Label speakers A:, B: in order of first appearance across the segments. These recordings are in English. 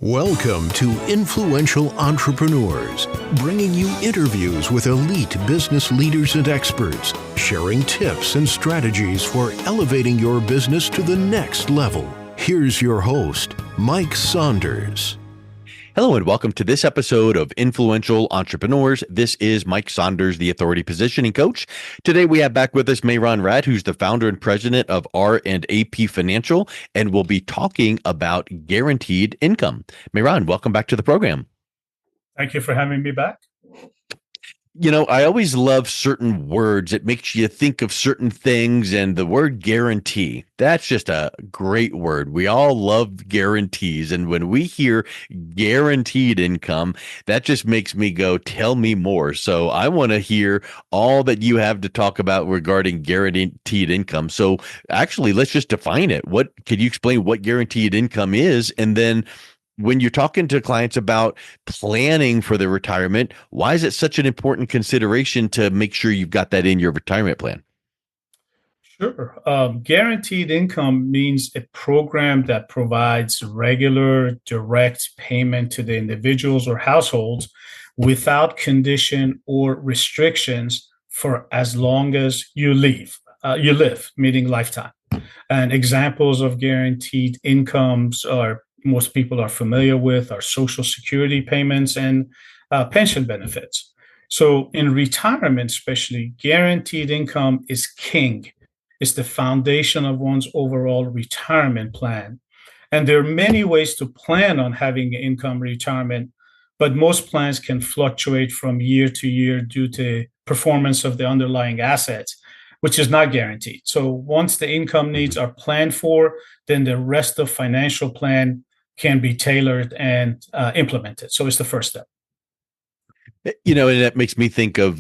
A: Welcome to Influential Entrepreneurs, bringing you interviews with elite business leaders and experts, sharing tips and strategies for elevating your business to the next level. Here's your host, Mike Saunders.
B: Hello and welcome to this episode of Influential Entrepreneurs. This is Mike Saunders, the Authority Positioning Coach. Today we have back with us Mehran Rad, who's the founder and president of R&AP Financial, and we'll be talking about guaranteed income. Mehran, welcome back to the program.
C: Thank you for having me back.
B: You know, I always love certain words. It makes you think of certain things, and the word guarantee, that's just a great word. We all love guarantees. And when we hear guaranteed income, that just makes me go, tell me more. So I want to hear all that you have to talk about regarding guaranteed income. So actually, let's just define it. Can you explain what guaranteed income is? And then when you're talking to clients about planning for their retirement, why is it such an important consideration to make sure you've got that in your retirement plan?
C: Sure. Guaranteed income means a program that provides regular, direct payment to the individuals or households without condition or restrictions for as long as you live, meaning lifetime. And examples of guaranteed incomes are most people are familiar with are Social Security payments and pension benefits. So in retirement, especially, guaranteed income is king. It's the foundation of one's overall retirement plan. And there are many ways to plan on having income retirement, but most plans can fluctuate from year to year due to performance of the underlying assets, which is not guaranteed. So once the income needs are planned for, then the rest of financial plan can be tailored and implemented. So it's the first step.
B: You know, and that makes me think of,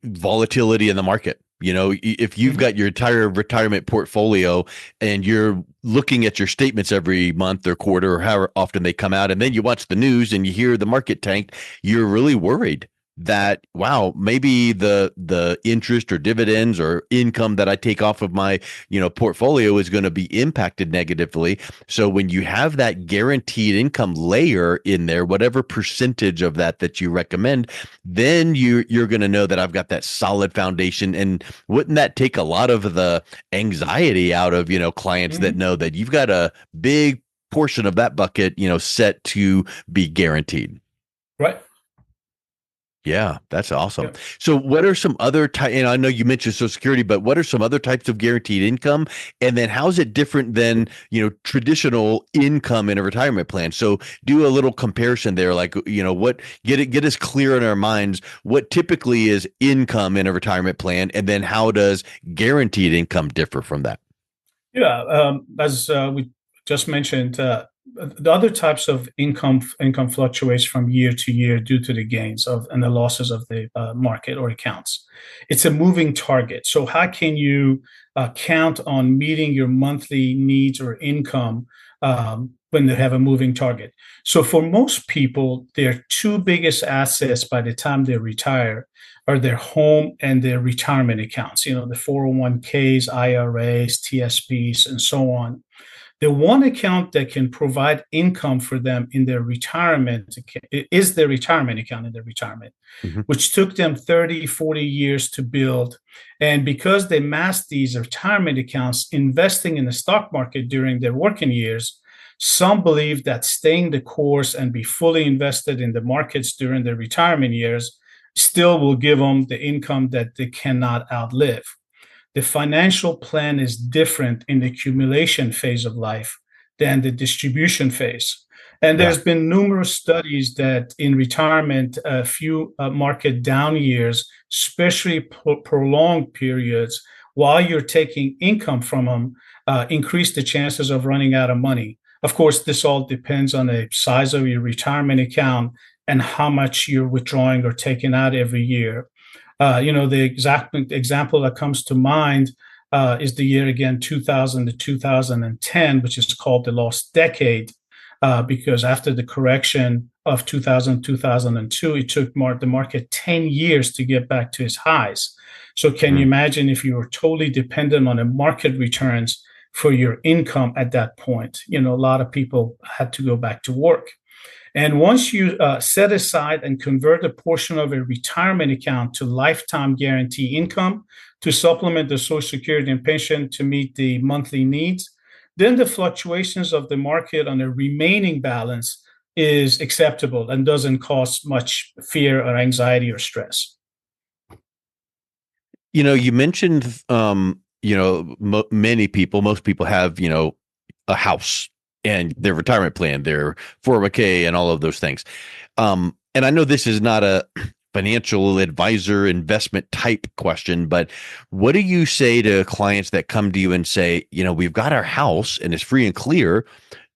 B: volatility in the market. You know, if you've got your entire retirement portfolio and you're looking at your statements every month or quarter or however often they come out, and then you watch the news and you hear the market tanked, you're really worried that, wow, maybe the interest or dividends or income that I take off of my, portfolio is going to be impacted negatively. So when you have that guaranteed income layer in there, whatever percentage of that you recommend, then you're going to know that I've got that solid foundation. And wouldn't that take a lot of the anxiety out of, clients that know that you've got a big portion of that bucket, set to be guaranteed?
C: Right.
B: Yeah, that's awesome. Yeah. So what are some other types, and I know you mentioned Social Security, but what are some other types of guaranteed income? And then how is it different than, traditional income in a retirement plan? So do a little comparison there, like, get us clear in our minds, what typically is income in a retirement plan, and then how does guaranteed income differ from that?
C: Yeah, as we just mentioned, the other types of income fluctuates from year to year due to the gains of and the losses of the market or accounts. It's a moving target. So how can you count on meeting your monthly needs or income when they have a moving target? So for most people, their two biggest assets by the time they retire are their home and their retirement accounts, the 401ks, IRAs, TSPs, and so on. The one account that can provide income for them in their retirement is their retirement account in their retirement, which took them 30, 40 years to build. And because they masked these retirement accounts, investing in the stock market during their working years, some believe that staying the course and be fully invested in the markets during their retirement years still will give them the income that they cannot outlive. The financial plan is different in the accumulation phase of life than the distribution phase. And there's been numerous studies that in retirement, a few market down years, especially prolonged periods, while you're taking income from them, increase the chances of running out of money. Of course, this all depends on the size of your retirement account and how much you're withdrawing or taking out every year. The exact example that comes to mind is the year, again, 2000 to 2010, which is called the lost decade, because after the correction of 2000, 2002, it took the market 10 years to get back to its highs. So can you imagine if you were totally dependent on the market returns for your income at that point. A lot of people had to go back to work. And once you set aside and convert a portion of a retirement account to lifetime guarantee income to supplement the Social Security and pension to meet the monthly needs, then the fluctuations of the market on the remaining balance is acceptable and doesn't cause much fear or anxiety or stress.
B: You mentioned, most people have, a house and their retirement plan, their 401k and all of those things. And I know this is not a financial advisor investment type question, but what do you say to clients that come to you and say, we've got our house and it's free and clear?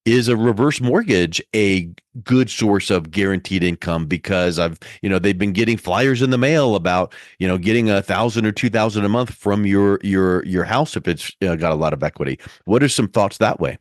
B: Is a reverse mortgage a good source of guaranteed income? Because they've been getting flyers in the mail about, getting $1,000 or $2,000 a month from your house if it's got a lot of equity. What are some thoughts that way?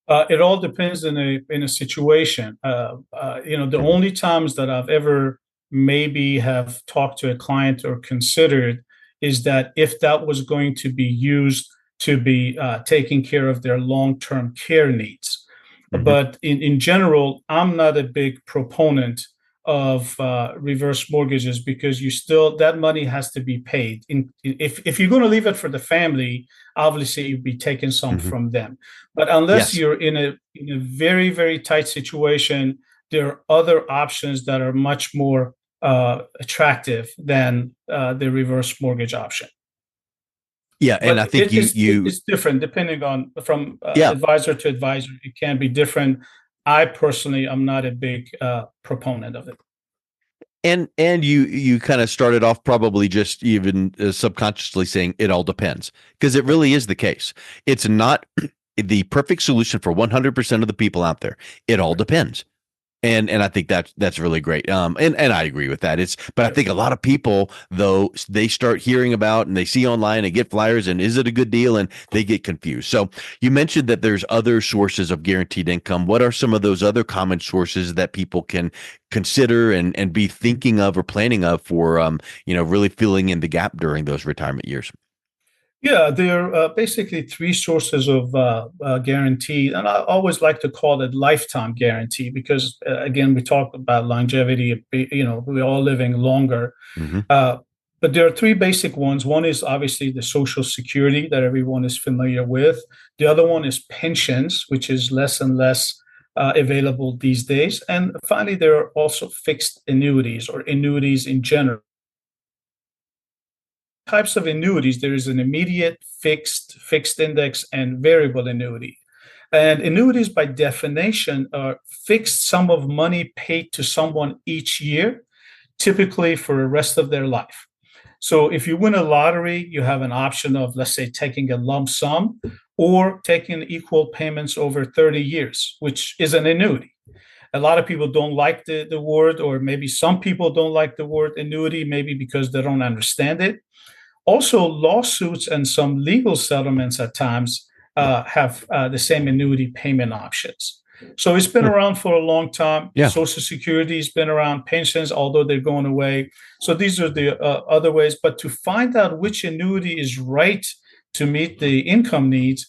C: It all depends in a situation. The only times that I've ever maybe have talked to a client or considered is that if that was going to be used to be taking care of their long-term care needs. Mm-hmm. But in general, I'm not a big proponent of reverse mortgages because that money has to be paid. If you're going to leave it for the family, obviously you'd be taking some mm-hmm. from them. But unless you're in a very, very tight situation, there are other options that are much more attractive than the reverse mortgage option.
B: Yeah, and but I think
C: it's different depending on from advisor to advisor. It can be different. I personally am not a big proponent of it.
B: And you kind of started off probably just even subconsciously saying it all depends, because it really is the case. It's not the perfect solution for 100% of the people out there. It all depends. And I think that's really great. And I agree with that. But I think a lot of people, though, they start hearing about and they see online and get flyers and is it a good deal, and they get confused. So you mentioned that there's other sources of guaranteed income. What are some of those other common sources that people can consider and be thinking of or planning of for really filling in the gap during those retirement years?
C: Yeah, there are basically three sources of guarantee, and I always like to call it lifetime guarantee because, again, we talk about longevity. We're all living longer, mm-hmm. But there are three basic ones. One is obviously the Social Security that everyone is familiar with. The other one is pensions, which is less and less available these days. And finally, there are also fixed annuities or annuities in general. Types of annuities, there is an immediate, fixed index, and variable annuity. And annuities, by definition, are fixed sum of money paid to someone each year, typically for the rest of their life. So if you win a lottery, you have an option of, let's say, taking a lump sum or taking equal payments over 30 years, which is an annuity. A lot of people don't like the word, or maybe some people don't like the word annuity, maybe because they don't understand it. Also, lawsuits and some legal settlements at times have the same annuity payment options. So it's been around for a long time. Yeah. Social Security has been around, pensions, although they're going away. So these are the other ways. But to find out which annuity is right to meet the income needs,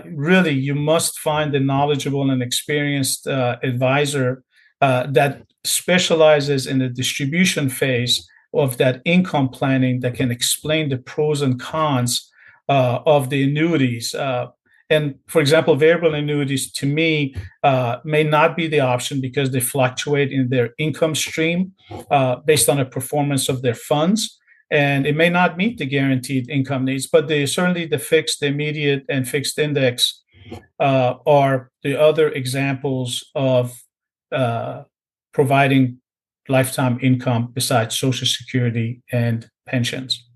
C: really, you must find a knowledgeable and experienced advisor that specializes in the distribution phase of that income planning, that can explain the pros and cons of the annuities. And for example, variable annuities to me may not be the option because they fluctuate in their income stream based on the performance of their funds. And it may not meet the guaranteed income needs, but certainly the fixed, the immediate, and fixed index are the other examples of providing lifetime income besides Social Security and pensions.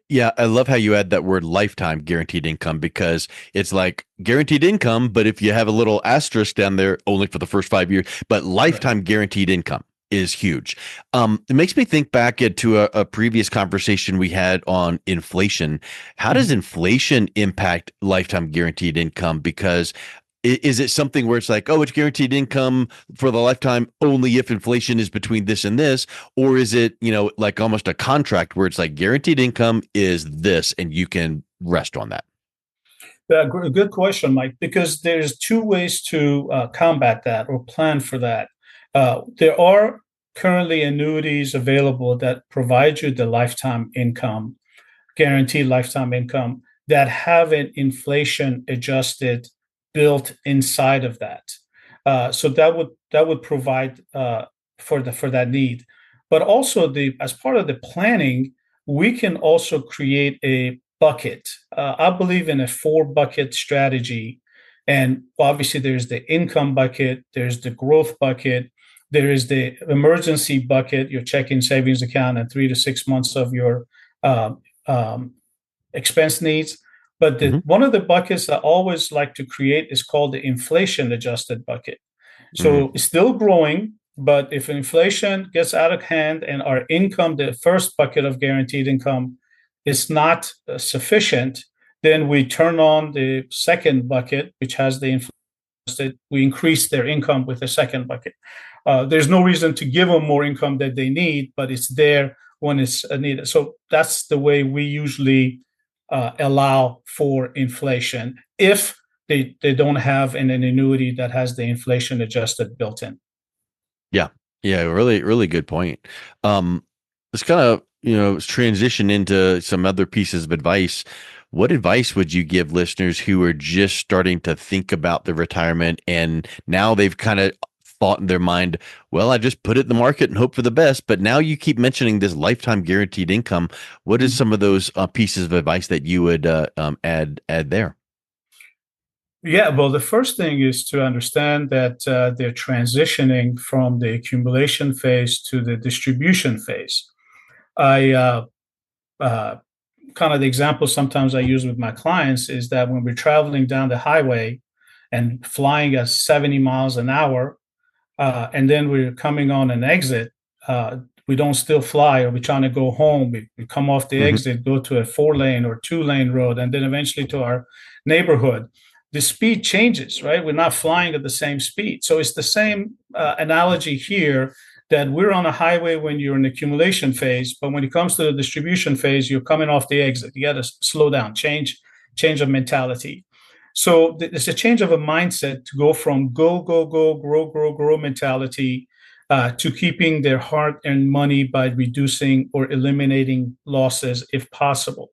B: Yeah, I love how you add that word lifetime guaranteed income, because it's like guaranteed income, but if you have a little asterisk down there, only for the first 5 years, but lifetime guaranteed income is huge. It makes me think back into a previous conversation we had on inflation. How does inflation impact lifetime guaranteed income? Because is it something where it's like, oh, it's guaranteed income for the lifetime only if inflation is between this and this? Or is it, like almost a contract where it's like guaranteed income is this and you can rest on that?
C: Good question, Mike, because there's two ways to combat that or plan for that. There are currently annuities available that provide you the lifetime income, guaranteed lifetime income, that have an inflation adjusted built inside of that. So that would provide for that need. But also as part of the planning, we can also create a bucket. I believe in a 4 bucket strategy. And obviously, there's the income bucket, there's the growth bucket, there is the emergency bucket, your checking savings account, and 3 to 6 months of your uh, um, expense needs. But
B: Hmm.
C: one of the buckets I always like to create is called the inflation adjusted bucket. So it's still growing, but if inflation gets out of hand and our income, the first bucket of guaranteed income, is not sufficient, then we turn on the second bucket, which has the inflation. We increase their income with the second bucket. There's no reason to give them more income that they need, but it's there when it's needed. So that's the way we usually allow for inflation if they don't have an annuity that has the inflation adjusted built in.
B: Yeah. Yeah. Really, really good point. Let's kind of, transition into some other pieces of advice. What advice would you give listeners who are just starting to think about their retirement and now they've kind of thought in their mind, well, I just put it in the market and hope for the best. But now you keep mentioning this lifetime guaranteed income. What is some of those pieces of advice that you would add there?
C: Yeah, well, the first thing is to understand that they're transitioning from the accumulation phase to the distribution phase. I uh, kind of the example sometimes I use with my clients is that when we're traveling down the highway and flying at 70 miles an hour, and then we're coming on an exit, we don't still fly, or we're trying to go home. We come off the
B: Hmm.
C: exit, go to a 4 lane or 2 lane road, and then eventually to our neighborhood. The speed changes, right? We're not flying at the same speed. So it's the same analogy here, that we're on a highway when you're in the accumulation phase, but when it comes to the distribution phase, you're coming off the exit. You got to slow down, change of mentality. So there's a change of a mindset to go from go, go, go, grow mentality to keeping their heart and money by reducing or eliminating losses if possible.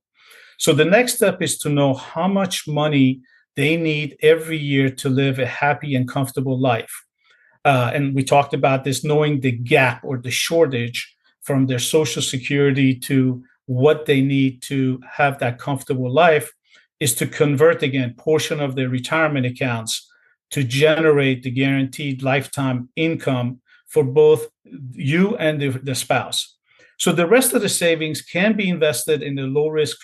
C: So the next step is to know how much money they need every year to live a happy and comfortable life. And we talked about this, knowing the gap or the shortage from their social security to what they need to have that comfortable life, is to convert again portion of their retirement accounts to generate the guaranteed lifetime income for both you and the spouse. So the rest of the savings can be invested in the low risk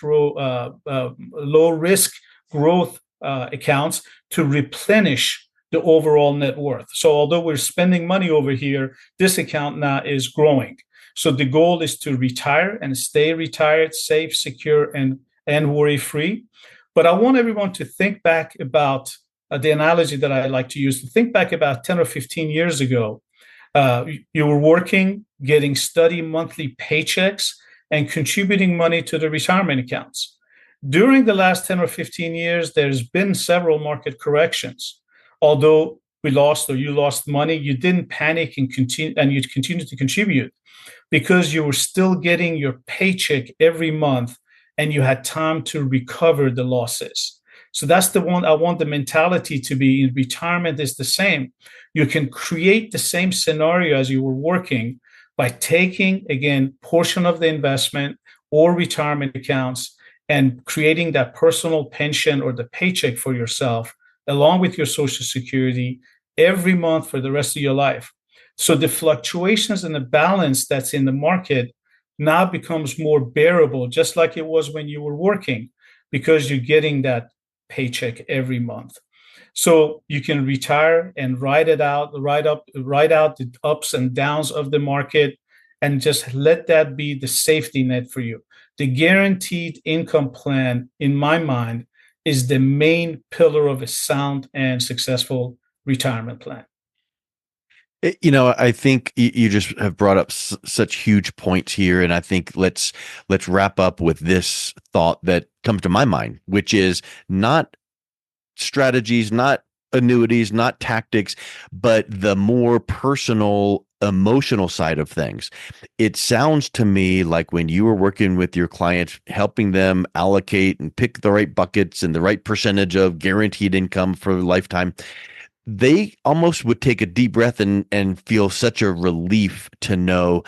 C: growth accounts to replenish the overall net worth. So although we're spending money over here, this account now is growing. So the goal is to retire and stay retired, safe, secure, and worry free. But I want everyone to think back about the analogy that I like to use, to think back about 10 or 15 years ago. You were working, getting steady monthly paychecks, and contributing money to the retirement accounts. During the last 10 or 15 years, there's been several market corrections. Although we lost or you lost money, you didn't panic and you continued to contribute because you were still getting your paycheck every month and you had time to recover the losses. So that's the one I want the mentality to be in retirement is the same. You can create the same scenario as you were working by taking, again, portion of the investment or retirement accounts and creating that personal pension or the paycheck for yourself, along with your social security every month for the rest of your life. So the fluctuations and the balance that's in the market now becomes more bearable, just like it was when you were working, because you're getting that paycheck every month. So you can retire and ride out the ups and downs of the market, and just let that be the safety net for you. The guaranteed income plan, in my mind, is the main pillar of a sound and successful retirement plan.
B: I think you just have brought up such huge points here, and I think let's wrap up with this thought that comes to my mind, which is not strategies, not annuities, not tactics, but the more personal, emotional side of things. It sounds to me like when you were working with your clients, helping them allocate and pick the right buckets and the right percentage of guaranteed income for a lifetime, they almost would take a deep breath and feel such a relief to know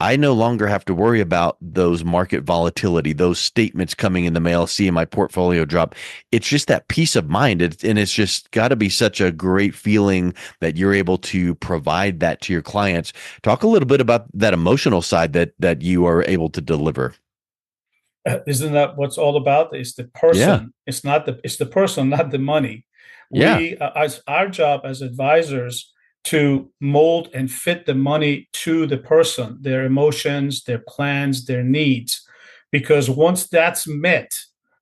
B: I no longer have to worry about those market volatility, those statements coming in the mail, seeing my portfolio drop. It's just that peace of mind. And it's just got to be such a great feeling that you're able to provide that to your clients. Talk a little bit about that emotional side that you are able to deliver.
C: Isn't that what's all about? It's the
B: Yeah.
C: person. It's the person, not the money.
B: Yeah.
C: As our job as advisors to mold and fit the money to the person, their emotions, their plans, their needs. Because once that's met,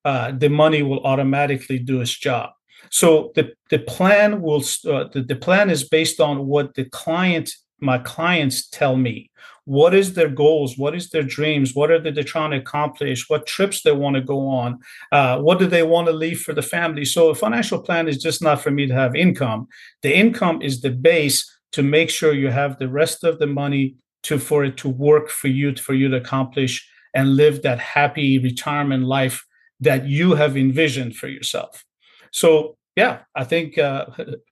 C: the money will automatically do its job. So the plan will the plan is based on what my clients tell me. What is their goals? What is their dreams? What are they trying to accomplish? What trips they want to go on? What do they want to leave for the family? So a financial plan is just not for me to have income. The income is the base to make sure you have the rest of the money for it to work for you to accomplish and live that happy retirement life that you have envisioned for yourself. So yeah, I think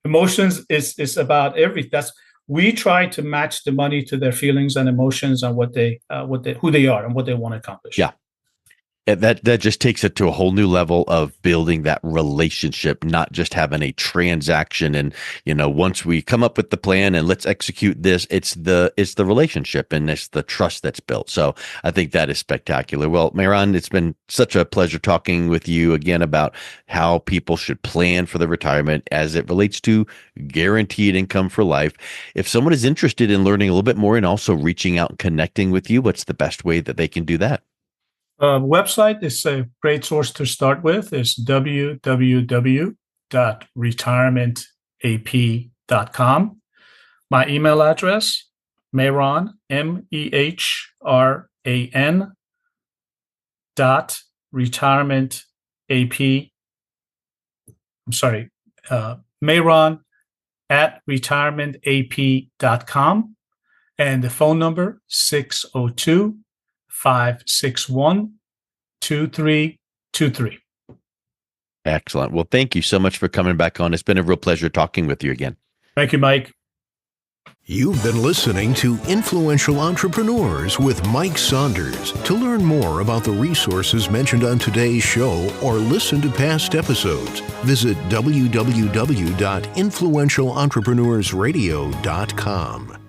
C: emotions is about everything. We try to match the money to their feelings and emotions and who they are and what they want to accomplish.
B: Yeah. And that just takes it to a whole new level of building that relationship, not just having a transaction. And, once we come up with the plan and let's execute this, it's the relationship and it's the trust that's built. So I think that is spectacular. Well, Mehran, it's been such a pleasure talking with you again about how people should plan for their retirement as it relates to guaranteed income for life. If someone is interested in learning a little bit more and also reaching out and connecting with you, what's the best way that they can do that?
C: Website is a great source to start with. Is www.retirementap.com. My email address, Mehran, MEHRAN .retirementap. Mehran at retirementap.com. And the phone number, 602-561-2323.
B: Excellent. Well, thank you so much for coming back on. It's been a real pleasure talking with you again.
C: Thank you, Mike.
A: You've been listening to Influential Entrepreneurs with Mike Saunders. To learn more about the resources mentioned on today's show or listen to past episodes, visit www.influentialentrepreneursradio.com.